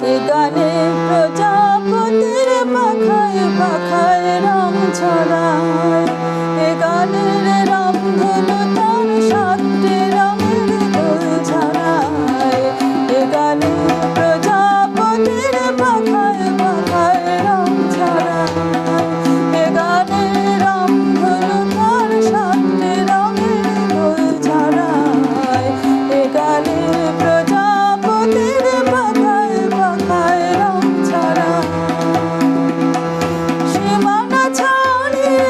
এ গানে প্রজাপতির পাখায় পাখায় রং ছড়ায়, এ গানের রংধনু তার সাতটি রঙের দোল ছড়ায়, এ গানে প্রজাপতির পাখায় পাখায় রং ছড়ায়, এ গানের রংধনু তার সাতটি রঙের দোল ছড়ায়, এ গানে প্রজাপতির পাখায় পাখায় রং ছড়ায়। সীমানা ছাড়িয়ে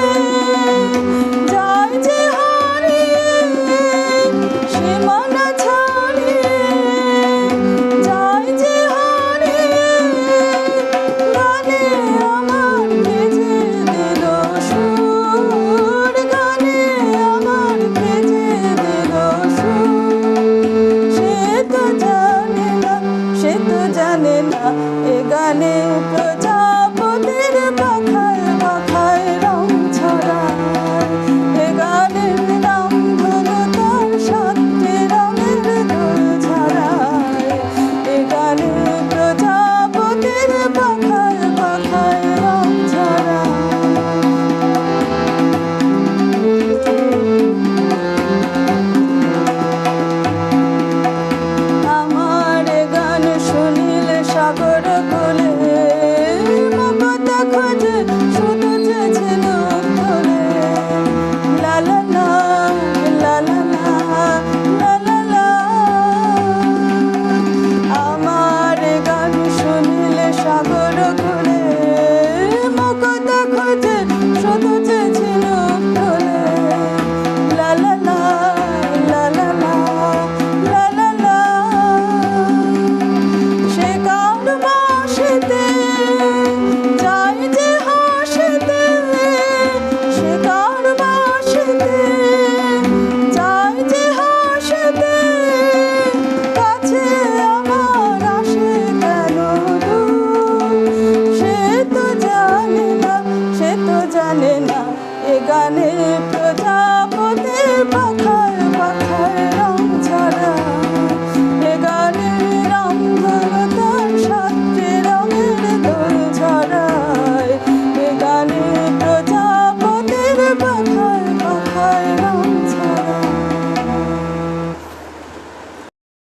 যায় যে হারিয়ে, সীমানা ছাড়িয়ে যায় যে হারিয়ে, গানে আমার ভেজে দিল সুর, গানে আমার ভেজে দিল সুর। সে তো জানে না, সে তো জানে না, এ গানে প্রজাপতির পাখায় পাখায় রং ছড়ায়, এ গানের রংধনু তার সাতটি রঙের দোল ছড়ায়, এ গানে প্রজাপতির পাখায় পাখায় রং ছড়ায়। আমার গান শুনিলে সাগর কোলে মমতা খোঁজে শুধু চেয়েছিল তোলে, লা লা লা লা লা লা লা লা। আমার গান শুনিলে সাগর কোলে মমতা খোঁজে শুধু চেয়েছিল তোলে, লা লা লা লা লা লা লা লা। সে কার বাঁশিতে যায় যে হাসিতে, সে কার বাঁশিতে যায় যে হাসিতে, কাছে আমার আসে কেন দূর। সে তো জানে না, সে তো জানে না, এ গানে প্রজাপতির পাখায়